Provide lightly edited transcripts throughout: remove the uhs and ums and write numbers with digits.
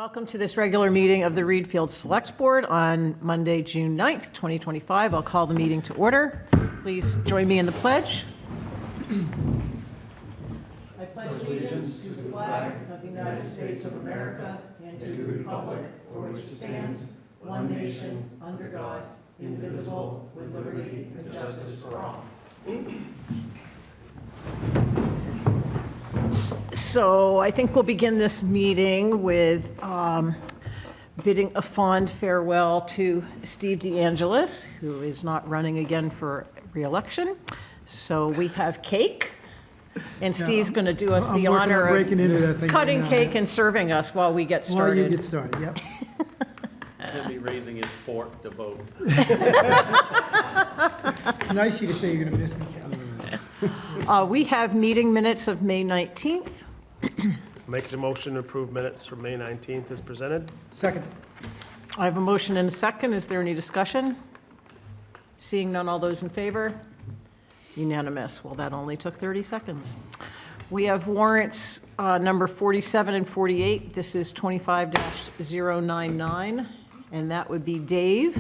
Welcome to this regular meeting of the Readfield Select Board on Monday, June 9th, 2025. I'll call the meeting to order. Please join me in the pledge. I pledge allegiance to the flag of the United States of America and to the republic for which it stands, one nation, under God, indivisible, with liberty and justice for all. So I think we'll begin this meeting with bidding a fond farewell to Steve DeAngelis, who is not running again for re-election. So we have cake, and Steve's going to do us the honor of cutting cake and serving us while we get started. While you get started, yep. He'll be raising his fork to vote. Nice of you to say you're going to miss me, Kelly. We have meeting minutes of May 19th. Make a motion to approve minutes from May 19th as presented. Second. I have a motion and a second. Is there any discussion? Seeing none, all those in favor? Unanimous. Well, that only took 30 seconds. We have warrants number 47 and 48. This is 25-099, and that would be Dave.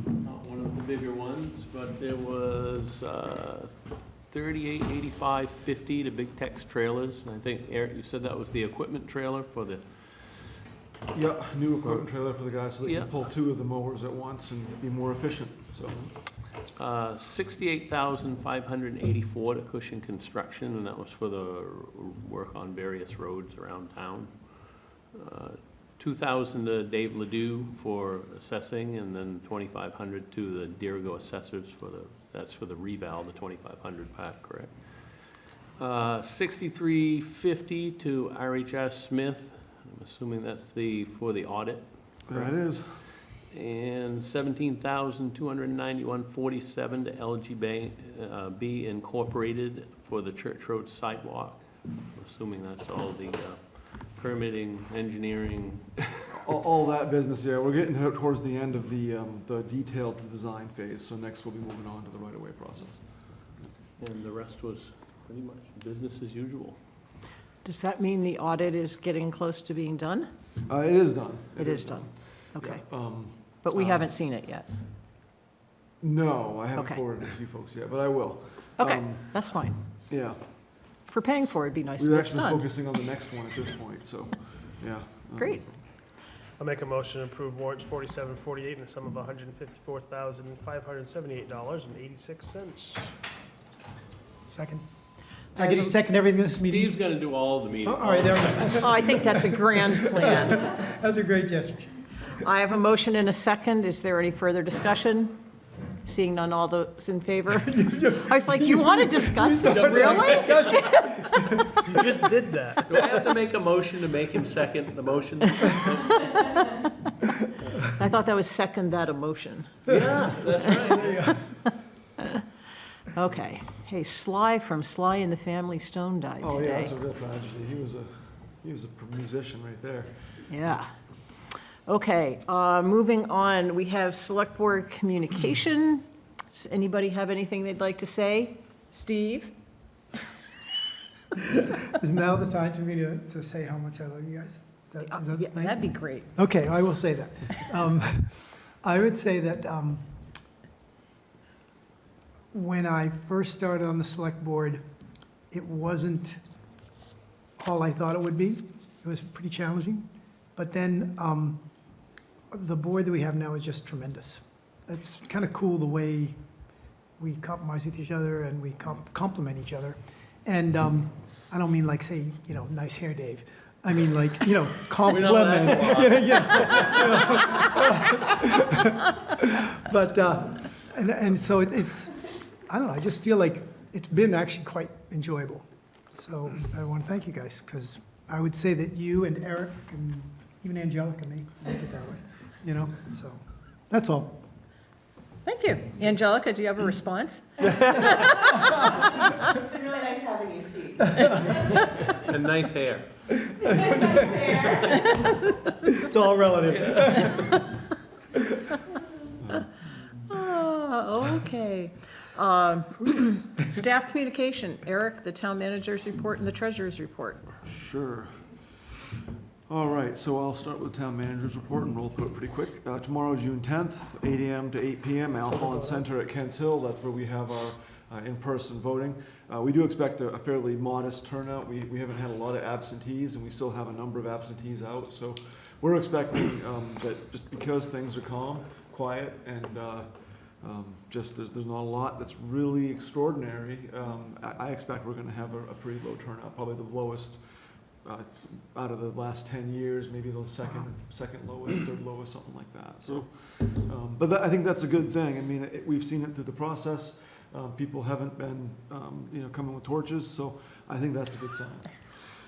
Not one of the bigger ones, but there was 388550 to Big Tex trailers. And I think, Eric, you said that was the equipment trailer for the... Yeah, new equipment trailer for the guys so they Yeah. can pull two of the mowers at once and be more efficient, so. 68,584 to Cushing Construction, and that was for the work on various roads around town. 2,000 to Dave Ledoux for assessing, and then 2,500 to the Dirigo assessors for the, that's for the reval, the 2,500 pack, correct? 6350 to RHS Smith. I'm assuming that's for the audit. That is. And 17,291.47 to LGB Incorporated for the Church Road sidewalk. I'm assuming that's all the permitting, engineering. All that business, yeah. We're getting towards the end of the detailed design phase, so next we'll be moving on to the right-of-way process. And the rest was pretty much business as usual. Does that mean the audit is getting close to being done? It is done. It is done. Okay. Yeah, But we haven't seen it yet. no, I haven't Okay. forwarded it to you folks yet, but I will. Okay, that's fine. Yeah. If we're paying for it, it'd be nice if We're it's actually done. focusing on the next one at this point, so, yeah. Great. I'll make a motion to approve warrants 47 and 48 in the sum of $154,578.86. Second. I get a second everything this meeting? Steve's gonna do all the meetings. Oh, all right, there we go. Oh, I think that's a grand plan. That's a great gesture. I have a motion and a second. Is there any further discussion? Seeing none, all those in favor? I was like, you want to discuss this, really? You just did that. Do I have to make a motion to make him second the motion? I thought that was second that emotion. Yeah, that's right. Okay. Hey, Sly from Sly and the Family Stone died Oh, yeah, that's today. a real tragedy. He was a musician right there. Yeah. Okay, moving on, we have Select Board Communication. Does anybody have anything they'd like to say? Steve? Is now the time for me to say how much I love you guys? Is that the Yeah, thing? that'd be great. Okay, I will say that. I would say that when I first started on the select board, it wasn't all I thought it would be. It was pretty challenging. But then the board that we have now is just tremendous. It's kind of cool the way we compromise with each other and we complement each other. And I don't mean like, say, nice hair, Dave. I mean like, compliment. But, and so it's, I don't know, I just feel like it's been actually quite enjoyable. So I want to thank you guys, because I would say that you and Eric and even Angelica may make it that way, so that's all. Thank you. Angelica, do you have a response? It's been really nice having you, Steve. And nice hair. It's all relative. Okay. Staff communication, Eric, the town manager's report and the treasurer's report. Sure. All right, so I'll start with the town manager's report and roll through it pretty quick. Tomorrow, June 10th, 8 a.m. to 8 p.m., Alphon Center at Kents Hill. That's where we have our in-person voting. We do expect a fairly modest turnout. We haven't had a lot of absentees, and we still have a number of absentees out. So we're expecting that just because things are calm, quiet, and just there's not a lot that's really extraordinary, I expect we're going to have a pretty low turnout, probably the lowest out of the last 10 years, maybe the second lowest, third lowest, something like that. So, but I think that's a good thing. I mean, we've seen it through the process. People haven't been, coming with torches, so I think that's a good sign.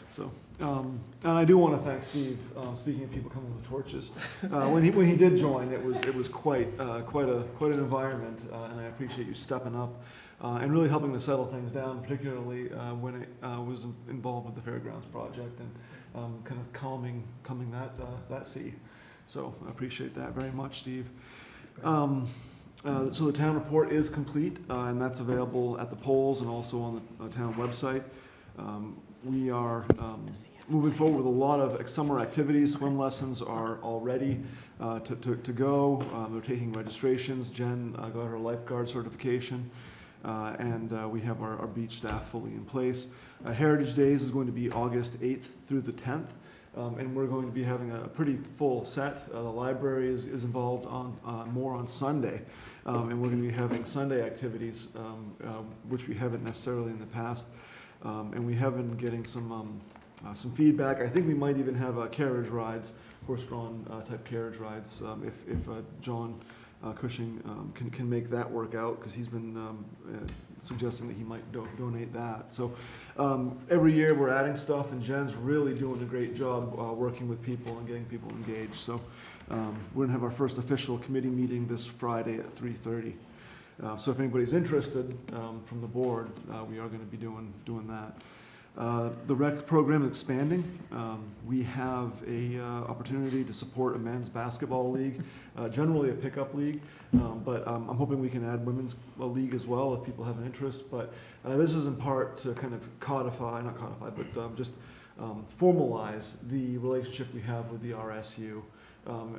So, and I do want to thank Steve. Speaking of people coming with torches, when he did join, it was quite an environment, and I appreciate you stepping up and really helping to settle things down, particularly when it was involved with the fairgrounds project and kind of calming that sea. So I appreciate that very much, Steve. So the town report is complete, and that's available at the polls and also on the town website. We are moving forward with a lot of summer activities. Swim lessons are all ready to go. They're taking registrations. Jen got her lifeguard certification, and we have our beach staff fully in place. Heritage Days is going to be August 8th through the 10th, and we're going to be having a pretty full set. The library is involved more on Sunday, and we're going to be having Sunday activities, which we haven't necessarily in the past. And we have been getting some feedback. I think we might even have carriage rides, horse-drawn type carriage rides, if John Cushing can make that work out, because he's been suggesting that he might donate that. So every year we're adding stuff, and Jen's really doing a great job working with people and getting people engaged. So we're gonna have our first official committee meeting this Friday at 3:30. So if anybody's interested from the board, we are going to be doing that. The rec program is expanding. We have a opportunity to support a men's basketball league, generally a pickup league, but I'm hoping we can add women's league as well if people have an interest. But this is in part to kind of just formalize the relationship we have with the RSU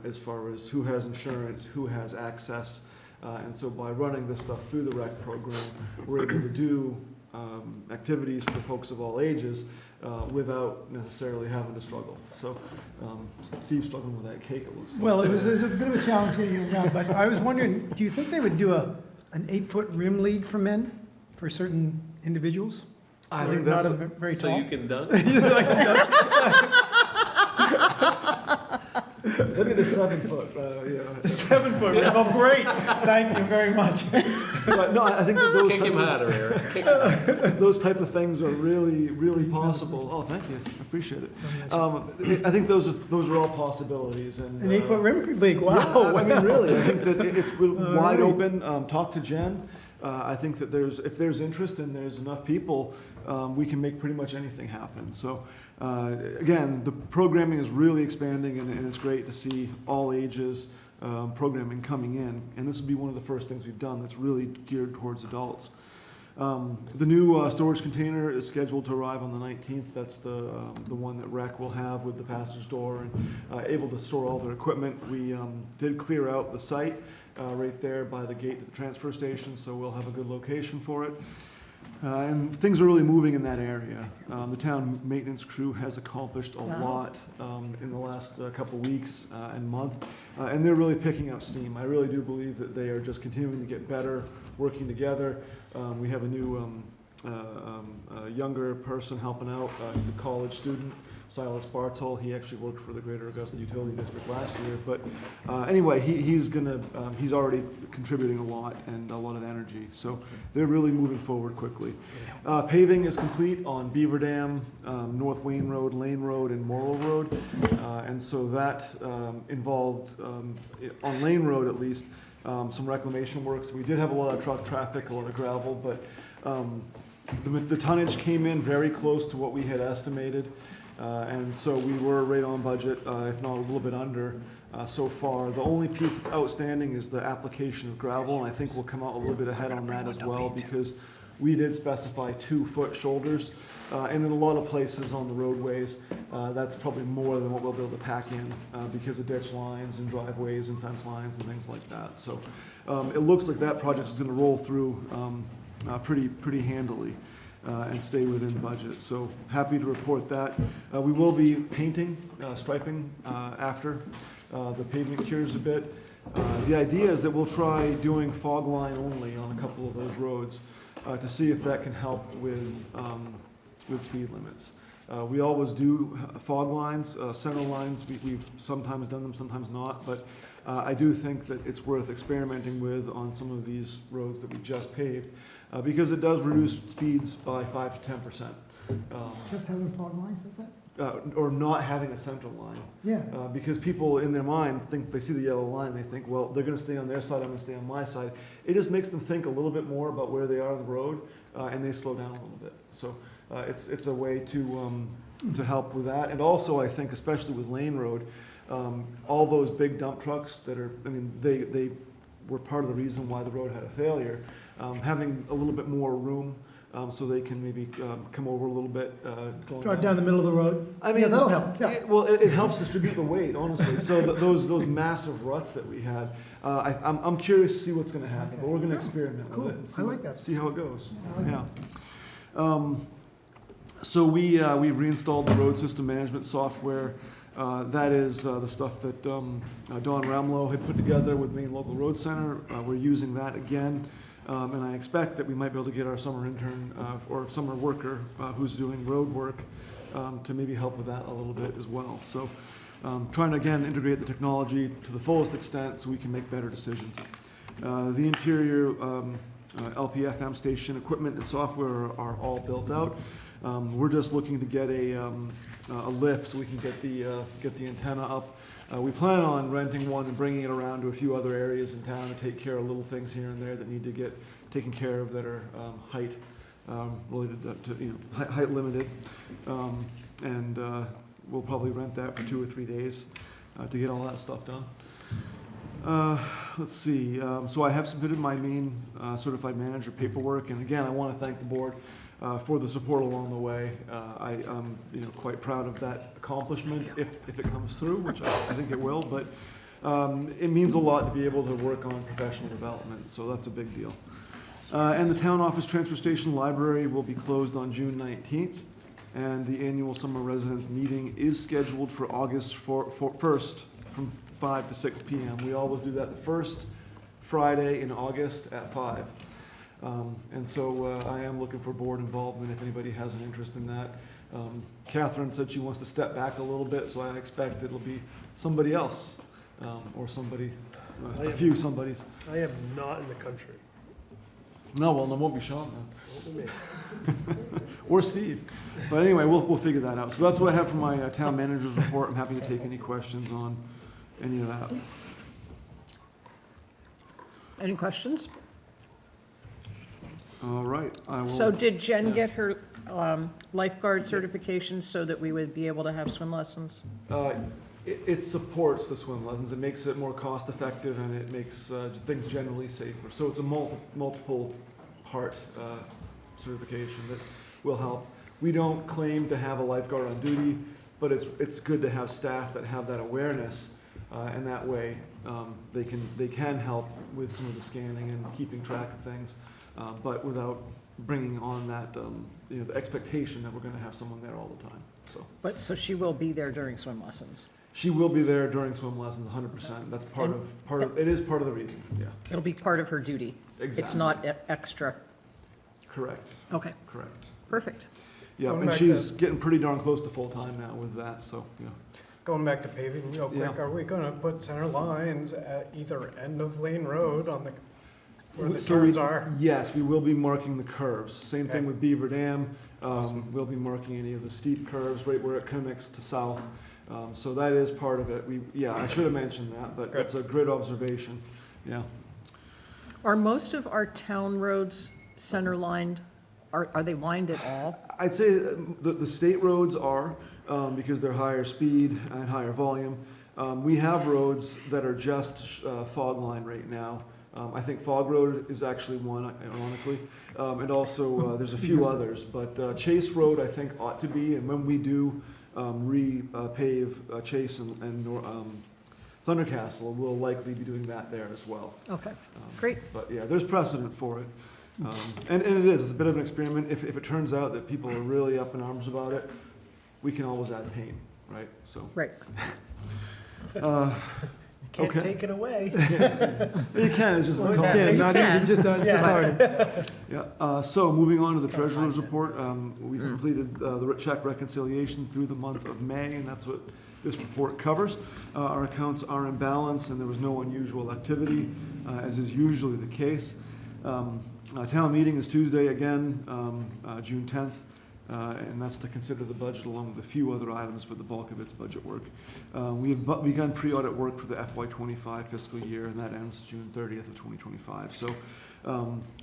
as far as who has insurance, who has access. And so by running this stuff through the rec program, we're able to do activities for folks of all ages without necessarily having to struggle. So Steve's struggling with that cake, it looks like. Well, it was a bit of a challenge getting you around, but I was wondering, do you think they would do an 8-foot rim league for men, for certain individuals? I Or think that's not very So tall. you can dunk? Maybe the 7-foot, yeah. 7 foot rim, oh, great, thank you very much. But no, I think that those Kick him type out of here. Kick him out. those type of things are really possible. Oh, thank you, I appreciate it. I think those are all possibilities. And An 8-foot rim league, yeah, wow. I mean, really, I think that it's wide right. open. Talk to Jen. I think that if there's interest and there's enough people, we can make pretty much anything happen. So again, the programming is really expanding, and it's great to see all ages programming coming in. And this will be one of the first things we've done that's really geared towards adults. The new storage container is scheduled to arrive on the 19th. That's the one that rec will have with the passage door and able to store all their equipment. We did clear out the site right there by the gate to the transfer station, so we'll have a good location for it. And things are really moving in that area. The town maintenance crew has accomplished a lot in the last couple weeks and month, and they're really picking up steam. I really do believe that they are just continuing to get better, working together. We have a new younger person helping out. He's a college student, Silas Bartol. He actually worked for the Greater Augusta Utility District last year. But anyway, he's already contributing a lot and a lot of energy. So they're really moving forward quickly. Paving is complete on Beaver Dam, North Wayne Road, Lane Road, and Morrill Road. And so that involved, on Lane Road at least, some reclamation works. We did have a lot of truck traffic, a lot of gravel, but the tonnage came in very close to what we had estimated. And so we were right on budget, if not a little bit under so far. The only piece that's outstanding is the application of gravel, and I think we'll come out a little bit ahead on that as well, because We did specify 2-foot shoulders, and in a lot of places on the roadways, that's probably more than what we'll be able to pack in because of ditch lines and driveways and fence lines and things like that. So it looks like that project is going to roll through pretty handily and stay within budget. So happy to report that. We will be painting, striping after the pavement cures a bit. The idea is that we'll try doing fog line only on a couple of those roads to see if that can help with speed limits. We always do fog lines, center lines. We've sometimes done them, sometimes not. But I do think that it's worth experimenting with on some of these roads that we just paved because it does reduce speeds by 5 to 10%. Just having fog lines, does that? Or not having a center line. Yeah. Because people in their mind think, they see the yellow line, they think, well, they're gonna stay on their side, I'm gonna stay on my side. It just makes them think a little bit more about where they are on the road, and they slow down a little bit. So it's a way to help with that. And also, I think, especially with Lane Road, all those big dump trucks that are, I mean, they were part of the reason why the road had a failure. Having a little bit more room so they can maybe come over a little bit. Drive down the middle of the road? I mean, Yeah, that'll help, yeah. It helps distribute the weight, honestly. So those massive ruts that we had, I'm curious to see what's going to happen, but we're going to experiment Cool. with it and see, I like that. see how it goes. I like Yeah. So we reinstalled the road system management software. That is the stuff that Don Ramlow had put together with Maine Local Road Center. We're using that again. And I expect that we might be able to get our summer intern or summer worker who's doing road work to maybe help with that a little bit as well. So trying to, again, integrate the technology to the fullest extent so we can make better decisions. The interior LPFM station equipment and software are all built out. We're just looking to get a lift so we can get the antenna up. We plan on renting one and bringing it around to a few other areas in town to take care of little things here and there that need to get taken care of that are height related to height limited. And we'll probably rent that for 2 or 3 days to get all that stuff done. Let's see. So I have submitted my main certified manager paperwork, and again, I want to thank the board for the support along the way. I'm quite proud of that accomplishment if it comes through, which I think it will, but it means a lot to be able to work on professional development, so that's a big deal. And the town office transfer station library will be closed on June 19th, and the annual summer residents meeting is scheduled for August 1st from 5 to 6 p.m. We always do that the first Friday in August at 5. And so I am looking for board involvement if anybody has an interest in that. Catherine said she wants to step back a little bit, so I expect it'll be somebody else or somebody, a few somebodies. I am not in the country. No, well, no, won't be Sean Don't be me. then. Or Steve. But anyway, we'll figure that out. So that's what I have for my town manager's report. I'm happy to take any questions on any of that. Any questions? All right, I will. So did Jen get her lifeguard certification so that we would be able to have swim lessons? It supports the swim lessons. It makes it more cost effective and it makes things generally safer. So it's a multiple part certification that will help. We don't claim to have a lifeguard on duty, but it's good to have staff that have that awareness, and that way they can help with some of the scanning and keeping track of things, but without bringing on that the expectation that we're going to have someone there all the time. So she will be there during swim lessons. She will be there during swim lessons, 100%. That's part of it is part of the reason. Yeah, It'll be part of her duty. exactly. It's not extra. Correct. Okay, Correct. perfect. Yeah, Going and back she's getting pretty darn close to full time now with that. So Going back to paving real quick, Yeah. are we gonna put center lines at either end of Lane Road on the, where the So turns are? Yes, we will be marking the curves. Same thing Okay. with Beaver Dam. Awesome. We'll be marking any of the steep curves right where it connects to south. So that is part of it. I should have mentioned that, but Good. that's a great observation. Yeah. Are most of our town roads center lined? Are they lined at all? I'd say the state roads are, because they're higher speed and higher volume. We have roads that are just fog line right now. I think Fog Road is actually one, ironically. And also, there's a few others, but Chase Road, I think, ought to be, and when we do repave Chase and Thundercastle, we'll likely be doing that there as well. Okay, great. But yeah, there's precedent for it. And it is, it's a bit of an experiment. If it turns out that people are really up in arms about it, we can always add paint, right? So. Right. Can't Okay. take it away. You can, it's just. Well, a yeah, Yeah, not can. even, just started. Yeah, so moving on to the treasurer's report, we've completed the check reconciliation through the month of May, and that's what this report covers. Our accounts are in balance, and there was no unusual activity, as is usually the case. Town meeting is Tuesday again, June 10th, and that's to consider the budget along with a few other items for the bulk of its budget work. We have begun pre-audit work for the FY25 fiscal year, and that ends June 30th of 2025. So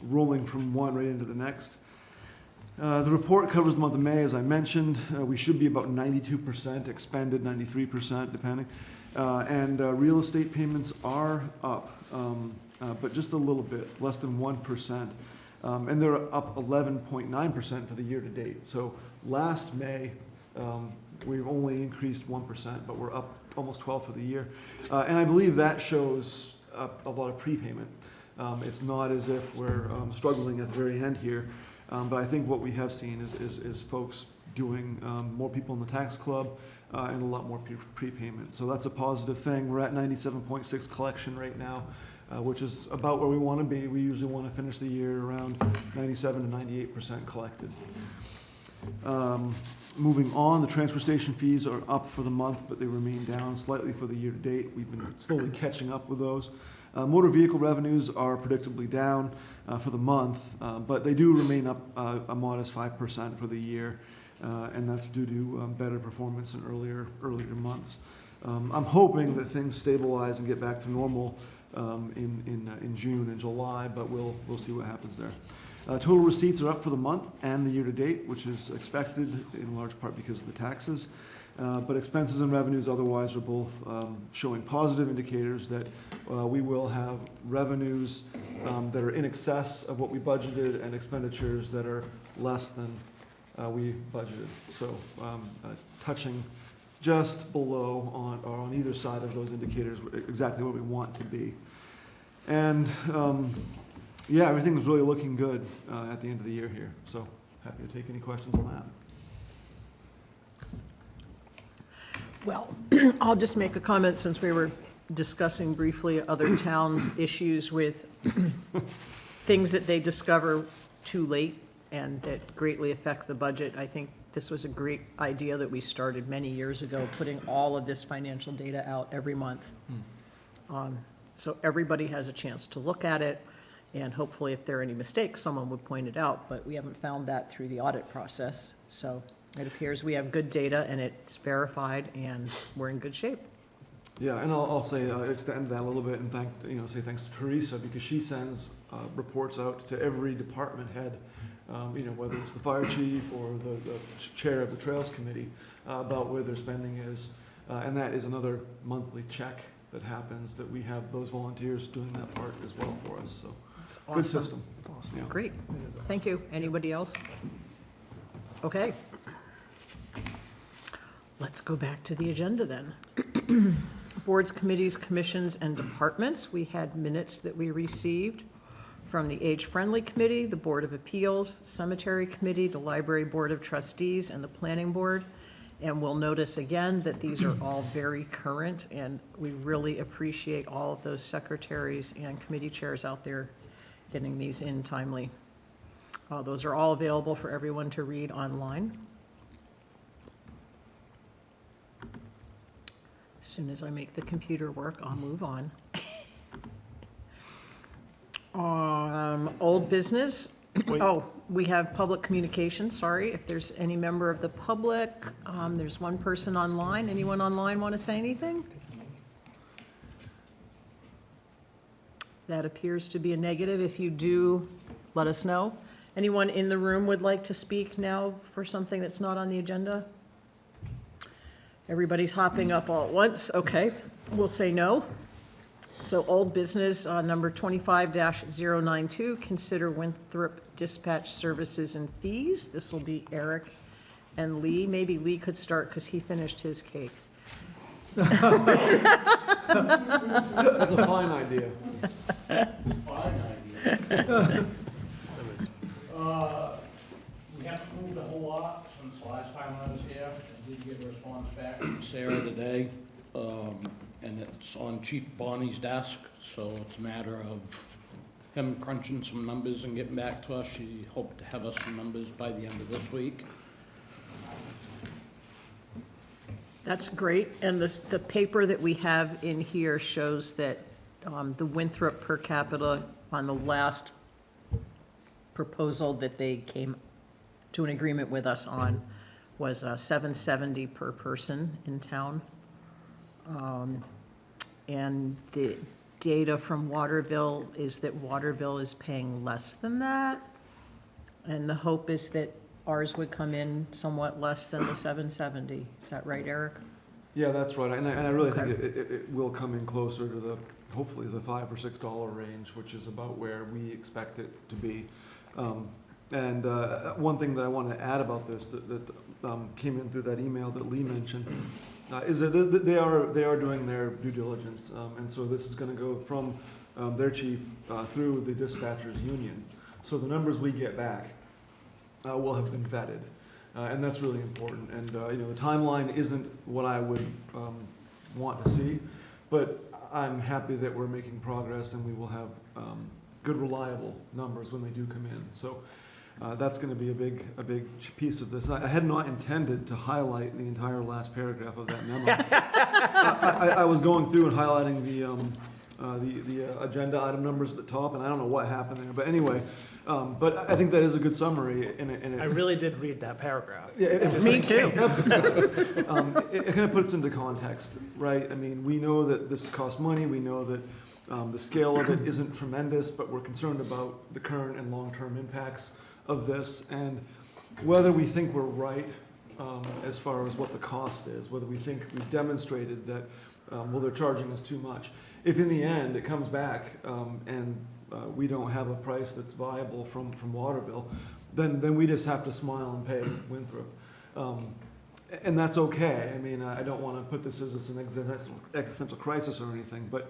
rolling from one right into the next. The report covers the month of May, as I mentioned. We should be about 92% expended, 93% depending. And real estate payments are up, but just a little bit, less than 1%. And they're up 11.9% for the year to date. So last May, we've only increased 1%, but we're up almost 12 for the year. And I believe that shows a lot of prepayment. It's not as if we're struggling at the very end here. But I think what we have seen is folks doing, more people in the tax club, and a lot more prepayment. So that's a positive thing. We're at 97.6 collection right now, which is about where we want to be. We usually want to finish the year around 97 to 98% collected. Moving on, the transfer station fees are up for the month, but they remain down slightly for the year to date. We've been slowly catching up with those. Motor vehicle revenues are predictably down for the month, but they do remain up a modest 5% for the year, and that's due to better performance in earlier months. I'm hoping that things stabilize and get back to normal in June and July, but we'll see what happens there. Total receipts are up for the month and the year to date, which is expected in large part because of the taxes. But expenses and revenues otherwise are both showing positive indicators that we will have revenues that are in excess of what we budgeted and expenditures that are less than we budgeted. So touching just below on either side of those indicators, exactly where we want to be. And yeah, everything was really looking good at the end of the year here. So happy to take any questions on that. Well, I'll just make a comment since we were discussing briefly other towns' issues with things that they discover too late and that greatly affect the budget. I think this was a great idea that we started many years ago, putting all of this financial data out every month. So everybody has a chance to look at it, and hopefully if there are any mistakes, someone would point it out, but we haven't found that through the audit process. So it appears we have good data and it's verified and we're in good shape. Yeah, and I'll say, extend that a little bit and say thanks to Teresa, because she sends reports out to every department head, whether it's the fire chief or the chair of the Trails Committee, about where their spending is. And that is another monthly check that happens, that we have those volunteers doing that part as well for us, so. It's Good awesome. system. Yeah. Great. Thank you. Anybody else? Okay. Let's go back to the agenda then. Boards, committees, commissions, and departments. We had minutes that we received from the Age Friendly Committee, the Board of Appeals, Cemetery Committee, the Library Board of Trustees, and the Planning Board. And we'll notice again that these are all very current, and we really appreciate all of those secretaries and committee chairs out there getting these in timely. Those are all available for everyone to read online. As soon as I make the computer work, I'll move on. Old business. Wait. Oh, we have public communication, sorry. If there's any member of the public, there's one person online. Anyone online want to say anything? That appears to be a negative. If you do, let us know. Anyone in the room would like to speak now for something that's not on the agenda? Everybody's hopping up all at once. Okay, we'll say no. So old business, number 25-092, consider Winthrop Dispatch Services and Fees. This will be Eric and Lee. Maybe Lee could start because he finished his cake. That's a fine idea. We haven't moved a whole lot since the last time I was here. I did get a response back from Sarah today, and it's on Chief Bonnie's desk, so it's a matter of him crunching some numbers and getting back to us. She hoped to have us some numbers by the end of this week. That's great, and the paper that we have in here shows that the Winthrop per capita on the last proposal that they came to an agreement with us on was $770 per person in town. And the data from Waterville is that Waterville is paying less than that. And the hope is that ours would come in somewhat less than the 770. Is that right, Eric? Yeah, that's right, and I really think Okay. it will come in closer to the, hopefully the $5 or $6 range, which is about where we expect it to be. And one thing that I want to add about this that came in through that email that Lee mentioned is that they are doing their due diligence, and so this is going to go from their chief through the dispatchers union. So the numbers we get back will have been vetted, and that's really important. And the timeline isn't what I would want to see, but I'm happy that we're making progress, and we will have good, reliable numbers when they do come in. So that's going to be a big piece of this. I had not intended to highlight the entire last paragraph of that memo. I was going through and highlighting the agenda item numbers at the top, and I don't know what happened there. But anyway, but I think that is a good summary. I really did read that paragraph. Me too. It kind of puts into context, right? I mean, we know that this costs money. We know that the scale of it isn't tremendous, but we're concerned about the current and long-term impacts of this, and whether we think we're right as far as what the cost is, whether we think we've demonstrated that, well, they're charging us too much. If in the end it comes back and we don't have a price that's viable from Waterville, then we just have to smile and pay Winthrop. And that's okay. I mean, I don't want to put this as an existential crisis or anything, but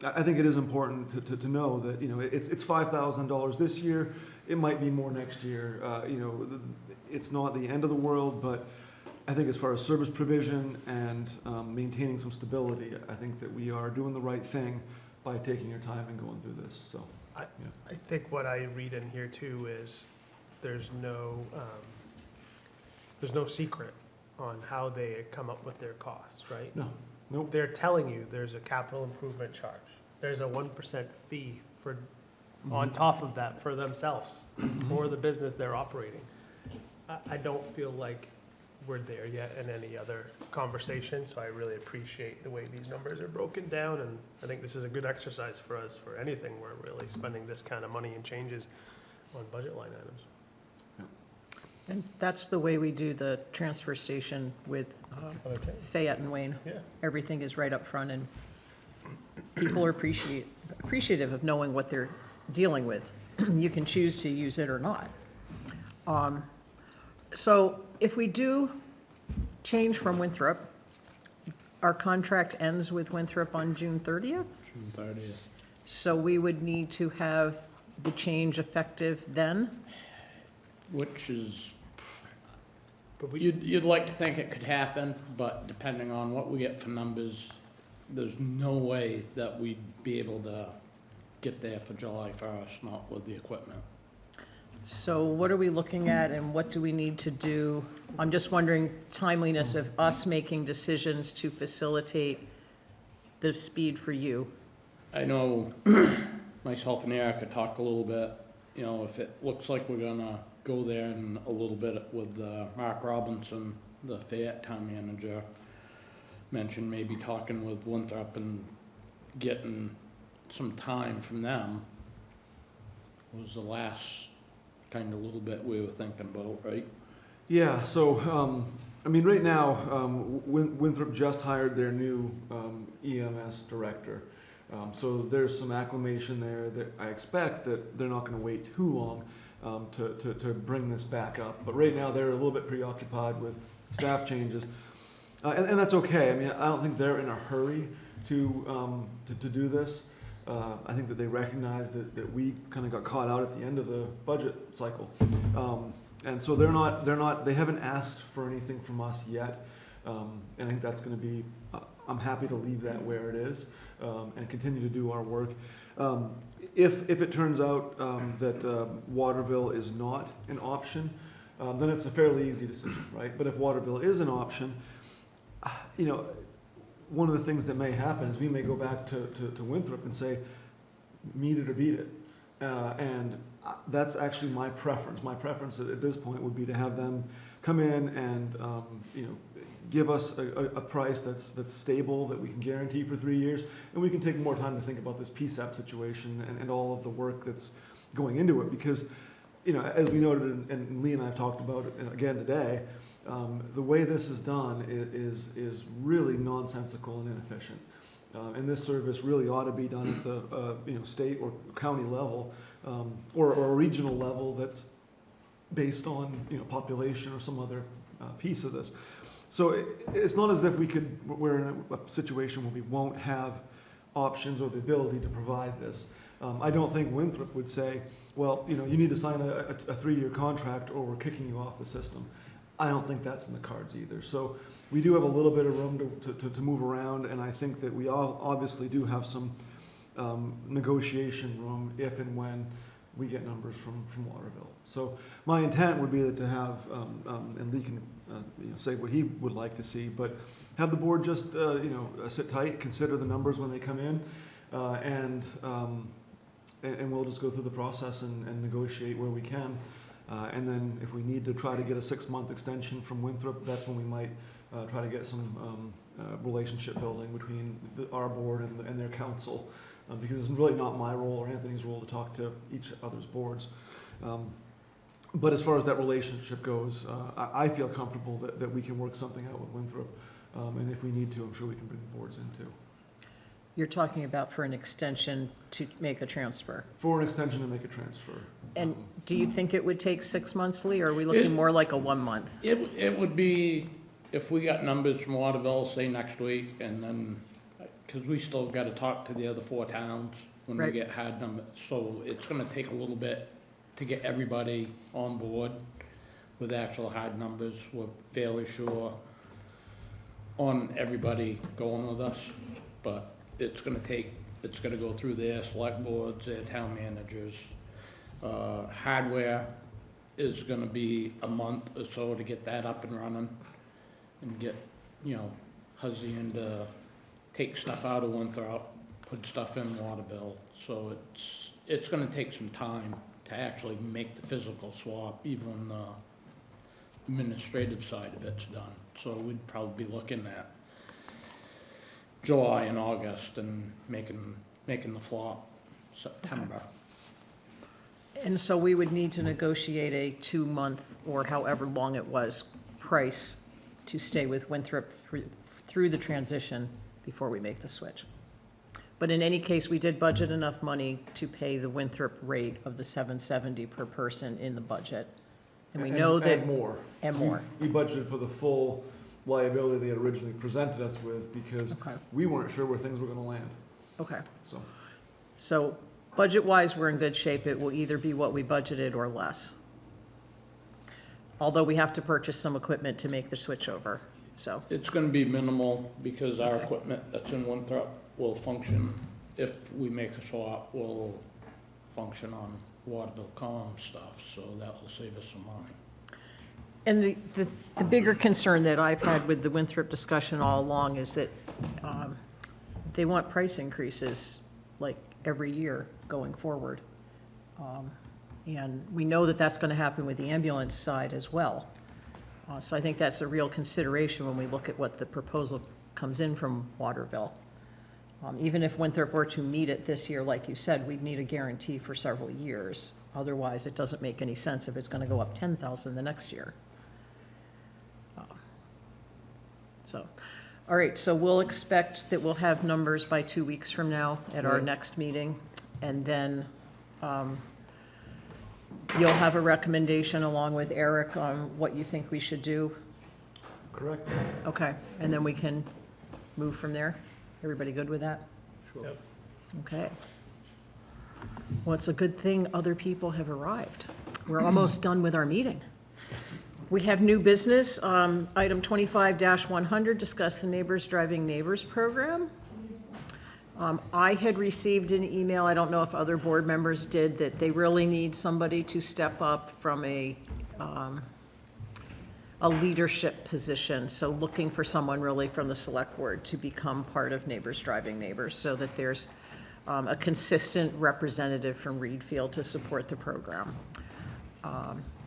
I think it is important to know that, it's $5,000 this year. It might be more next year. It's not the end of the world, but I think as far as service provision and maintaining some stability, I think that we are doing the right thing by taking our time and going through this, so. I think what I read in here too is there's no secret on how they come up with their costs, right? No, nope. They're telling you there's a capital improvement charge. There's a 1% fee for, on top of that for themselves, for the business they're operating. I don't feel like we're there yet in any other conversation, so I really appreciate the way these numbers are broken down, and I think this is a good exercise for us for anything we're really spending this kind of money and changes on budget line items. And that's the way we do the transfer station with Okay. Fayette and Wayne. Yeah. Everything is right up front, and people are appreciative of knowing what they're dealing with. You can choose to use it or not. So if we do change from Winthrop, our contract ends with Winthrop on June 30th? June 30th. So we would need to have the change effective then? Which is, But we, you'd like to think it could happen, but depending on what we get for numbers, there's no way that we'd be able to get there for July 1st, not with the equipment. So what are we looking at, and what do we need to do? I'm just wondering timeliness of us making decisions to facilitate the speed for you. I know myself and Erica talked a little bit, if it looks like we're gonna go there in a little bit with Mark Robinson, the Fayette town manager, mentioned maybe talking with Winthrop and getting some time from them was the last kind of little bit we were thinking about, right? Yeah, so I mean, right now, Winthrop just hired their new EMS director. So there's some acclimation there that I expect that they're not gonna wait too long to bring this back up. But right now, they're a little bit preoccupied with staff changes. And that's okay. I mean, I don't think they're in a hurry to do this. I think that they recognize that we kind of got caught out at the end of the budget cycle. And so they haven't asked for anything from us yet. And I think that's gonna be, I'm happy to leave that where it is, and continue to do our work. If it turns out, that, Waterville is not an option, then it's a fairly easy decision, right? But if Waterville is an option, you know, one of the things that may happen is we may go back to Winthrop and say, meet it or beat it. And that's actually my preference. My preference at this point would be to have them come in and, you know, give us a price that's stable, that we can guarantee for 3 years, and we can take more time to think about this PSAP situation and all of the work that's going into it. Because, you know, as we noted, and Lee and I have talked about it again today, the way this is done is really nonsensical and inefficient. And this service really ought to be done at the you know, state or county level, or a regional level that's based on, you know, population or some other piece of this. So it's not as if we're in a situation where we won't have options or the ability to provide this. I don't think Winthrop would say, well, you know, you need to sign a 3-year contract or we're kicking you off the system. I don't think that's in the cards either. So we do have a little bit of room to move around, and I think that we all obviously do have some negotiation room if and when we get numbers from Waterville. So my intent would be to have, and Lee can you know, say what he would like to see, but have the board just you know, sit tight, consider the numbers when they come in, and we'll just go through the process and negotiate where we can. And then if we need to try to get a 6-month extension from Winthrop, that's when we might try to get some relationship building between our board and their council, because it's really not my role or Anthony's role to talk to each other's boards. But as far as that relationship goes, I feel comfortable that we can work something out with Winthrop, and if we need to, I'm sure we can bring the boards in too. You're talking about for an extension to make a transfer. For an extension to make a transfer. And do you think it would take 6 months, Lee, or are we looking more like a 1 month? It would be, if we got numbers from Waterville, say next week, and then, because we still got to talk to the other 4 towns when we Right. get hard numbers. So it's going to take a little bit to get everybody on board with actual hard numbers. We're fairly sure on everybody going with us, but it's going to go through their select boards, their town managers. Hardware is going to be a month or so to get that up and running and get, you know, Huzzy and take stuff out of Winthrop, put stuff in Waterville. So it's going to take some time to actually make the physical swap, even the administrative side of it's done. So we'd probably be looking at July and August and making the flop September. And so we would need to negotiate a 2-month, or however long it was, price to stay with Winthrop through the transition before we make the switch. But in any case, we did budget enough money to pay the Winthrop rate of the $770 per person in the budget. And we know that. And more. And So more. We budgeted for the full liability they had originally presented us with, because Okay. we weren't sure where things were gonna land, Okay. so. Budget-wise, we're in good shape. It will either be what we budgeted or less. Although we have to purchase some equipment to make the switch over, so. It's gonna be minimal because our Okay. equipment that's in Winthrop will function, if we make a swap, will function on Waterville comm stuff, so that will save us some money. And the bigger concern that I've had with the Winthrop discussion all along is that they want price increases like every year going forward. And we know that that's going to happen with the ambulance side as well. So I think that's a real consideration when we look at what the proposal comes in from Waterville. Even if Winthrop were to meet it this year, like you said, we'd need a guarantee for several years. Otherwise, it doesn't make any sense if it's going to go up 10,000 the next year. So, all right, so we'll expect that we'll have numbers by 2 weeks from now at our Right. next meeting. And then you'll have a recommendation along with Eric on what you think we should do. Correct. Okay, and then we can move from there? Everybody good with that? Yep. Okay. Well, it's a good thing other people have arrived. We're almost done with our meeting. We have new business, item 25-100, discuss the Neighbors Driving Neighbors program. I had received an email, I don't know if other board members did, that they really need somebody to step up from a leadership position, so looking for someone really from the select board to become part of Neighbors Driving Neighbors, so that there's a consistent representative from Readfield to support the program.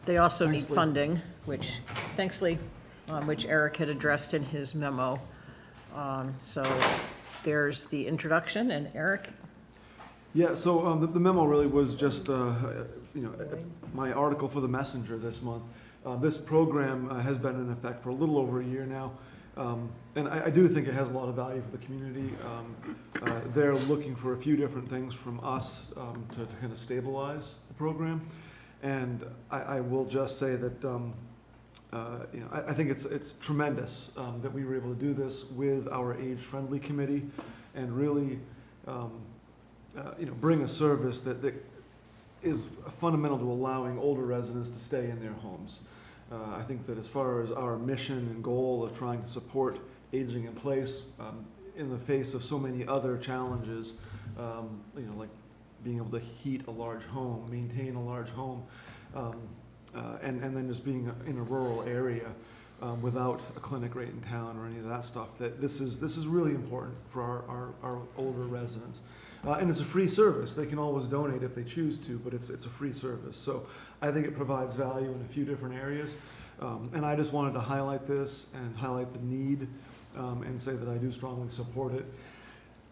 They also need Thanks, Lee. funding, which, thanks Lee, which Eric had addressed in his memo. So there's the introduction, and Eric, Yeah, so the memo really was just, my article for the Messenger this month. This program has been in effect for a little over a year now, and I do think it has a lot of value for the community. They're looking for a few different things from us to kind of stabilize the program. And I will just say that, I think it's tremendous that we were able to do this with our age-friendly committee and really, bring a service that is fundamental to allowing older residents to stay in their homes. I think that as far as our mission and goal of trying to support aging in place in the face of so many other challenges, like being able to heat a large home, maintain a large home, and then just being in a rural area without a clinic right in town or any of that stuff, that this is really important for our older residents. And it's a free service. They can always donate if they choose to, but it's a free service. So I think it provides value in a few different areas. And I just wanted to highlight this and highlight the need and say that I do strongly support it.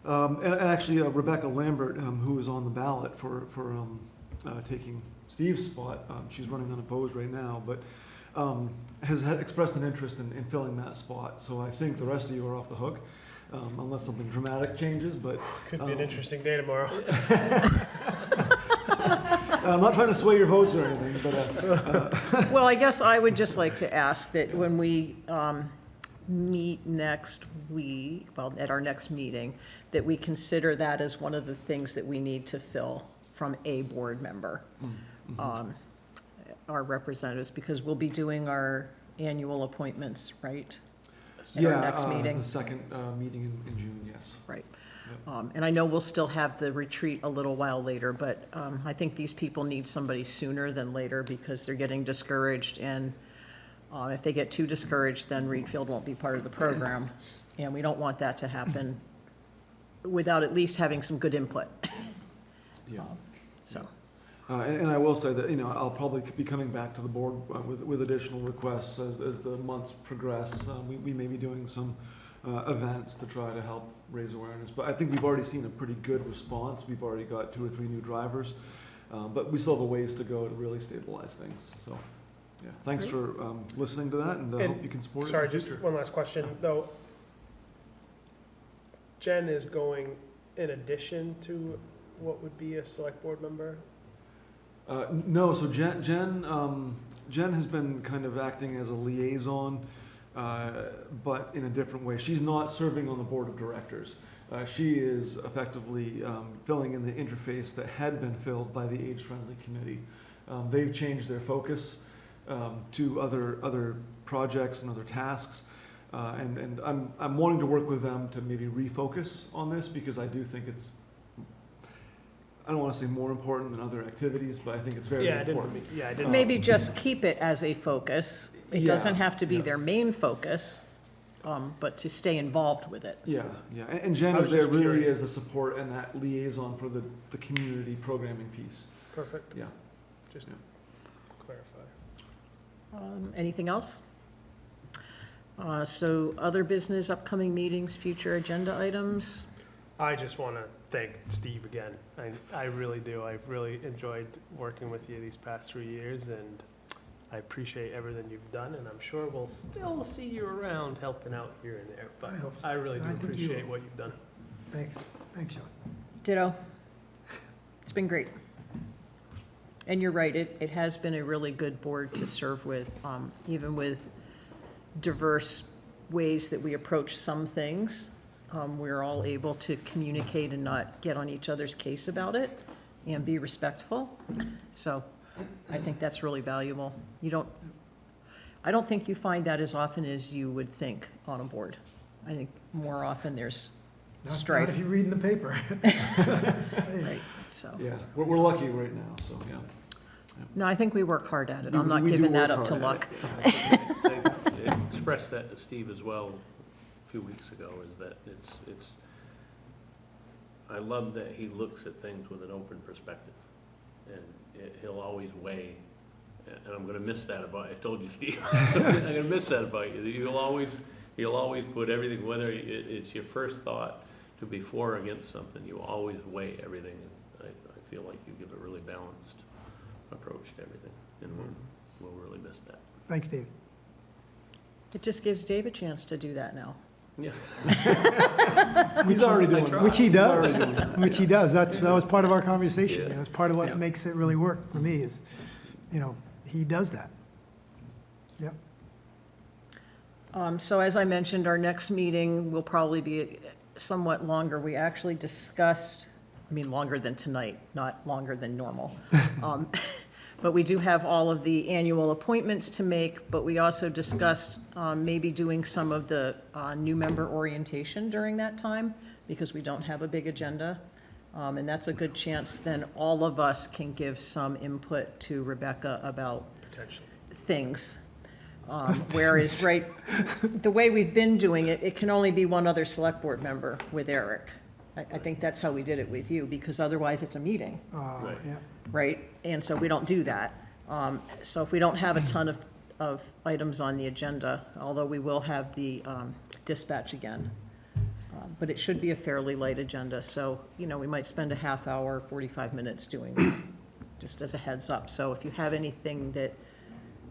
And actually, Rebecca Lambert, who is on the ballot for taking Steve's spot, she's running unopposed right now, but has expressed an interest in filling that spot. So I think the rest of you are off the hook, unless something dramatic changes, but. Could be an interesting day tomorrow. I'm not trying to sway your votes or anything, but. well, I guess I would just like to ask that when we meet next week, well, at our next meeting, that we consider that as one of the things that we need to fill from a board member, our representatives, because we'll be doing our annual appointments, right? At our next meeting. The second meeting in June, yes. Right. Yep. And I know we'll still have the retreat a little while later, but I think these people need somebody sooner than later because they're getting discouraged, and if they get too discouraged, then Readfield won't be part of the program, and we don't want that to happen without at least having some good input. Yeah. So, And I will say that, I'll probably be coming back to the board with additional requests as the months progress. We may be doing some events to try to help raise awareness. But I think we've already seen a pretty good response. We've already got 2 or 3 new drivers. But we still have a ways to go to really stabilize things. So, yeah, thanks for listening to that, and I And hope you can support it in Sorry, the just future. one last question, though. Jen is going in addition to what would be a select board member? No, so Jen has been kind of acting as a liaison, but in a different way. She's not serving on the board of directors. She is effectively filling in the interface that had been filled by the age-friendly committee. They've changed their focus to other projects and other tasks. And I'm wanting to work with them to maybe refocus on this, because I do think it's, I don't want to say more important than other activities, but I think it's very important. I didn't. maybe just keep it as a focus. It doesn't Yeah, have to be yeah. their main focus, but to stay involved with it. Yeah, yeah, and Jen I is was there just really curious. as the support and that liaison for the community programming piece. Perfect, Yeah. just Yeah. clarify. Anything else? So other business, upcoming meetings, future agenda items? I just want to thank Steve again. I really do. I've really enjoyed working with you these past 3 years, and I appreciate everything you've done, and I'm sure we'll still see you around helping out here and there, but I hope so. I really do I think you appreciate will. what you've done. Thanks, Sean. Ditto. It's been great. And you're right, it has been a really good board to serve with, even with diverse ways that we approach some things. We're all able to communicate and not get on each other's case about it and be respectful. So I think that's really valuable. I don't think you find that as often as you would think on a board. I think more often there's Not strife. if you read in the paper. Right, so. Yeah, we're lucky right now, so, yeah. No, I think we work hard at it. I'm We- not we do giving that work up to hard luck. at it. I expressed that to Steve as well a few weeks ago, is that it's, I love that he looks at things with an open perspective. And he'll always weigh, and I'm gonna miss that about, I told you, Steve, I'm gonna miss that about you. He'll always put everything, whether it's your first thought to before or against something, you always weigh everything. And I feel like you give a really balanced approach to everything, and we'll really miss that. Thanks, Dave. It just gives Dave a chance to do that now. Yeah. He's already doing that. Which he He's does, already doing that. which he does. That was part of our conversation. Yeah. It's part of Yeah. what makes it really work for me is, he does that. Yep. So as I mentioned, our next meeting will probably be somewhat longer. We actually discussed, longer than tonight, not longer than normal. But we do have all of the annual appointments to make, but we also discussed maybe doing some of the new member orientation during that time, because we don't have a big agenda. And that's a good chance then all of us can give some input to Rebecca about Potentially. things. Whereas, right, the way we've been doing it, it can only be one other select board member with Eric. I think that's how we did it with you, because otherwise it's a meeting, Right. Yeah. right? And so we don't do that. So if we don't have a ton of items on the agenda, although we will have the dispatch again. But it should be a fairly light agenda, so, we might spend a half hour, 45 minutes doing it, just as a heads up. So if you have anything that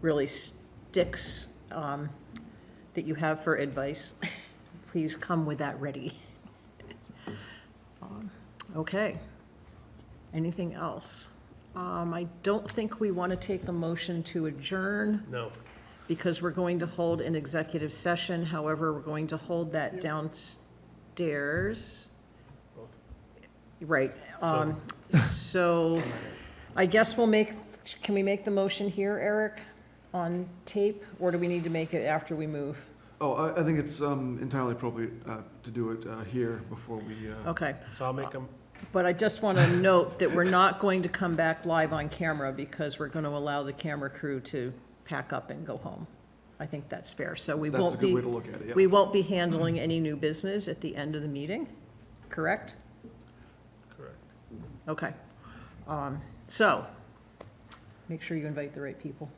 really sticks, that you have for advice, please come with that ready. Okay. Anything else? I don't think we want to take a motion to adjourn, No. because we're going to hold an executive session. However, we're going to hold that downstairs. Right. So I guess can we make the motion here, Eric, on tape? Or do we need to make it after we move? Oh, I think it's entirely appropriate to do it here before we. Okay. So I'll make them, But I just want to note that we're not going to come back live on camera, because we're going to allow the camera crew to pack up and go home. I think that's fair. So we That's a won't good way be, to look at it, yeah. we won't be handling any new business at the end of the meeting, correct? correct. Okay. So, make sure you invite the right people.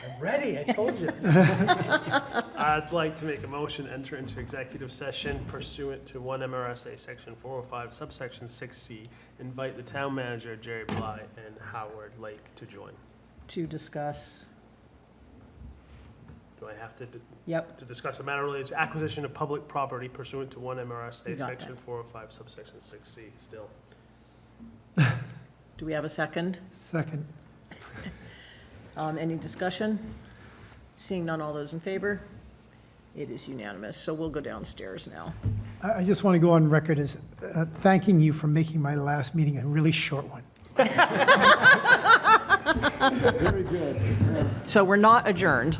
I'm ready, I told you. I'd like to make a motion, enter into executive session pursuant to 1 MRSA Section 405, subsection 6C. Invite the town manager, Jerry Bly, and Howard Lake to join. To discuss, Do I have to, yep, to discuss a matter related to acquisition of public property pursuant to 1 You MRSA got Section that. 405, subsection 6C still? do we have a second? Second. Any discussion? Seeing none, all those in favor? It is unanimous, so we'll go downstairs now. I just want to go on record as thanking you for making my last meeting a really short one. Very good. So we're not adjourned.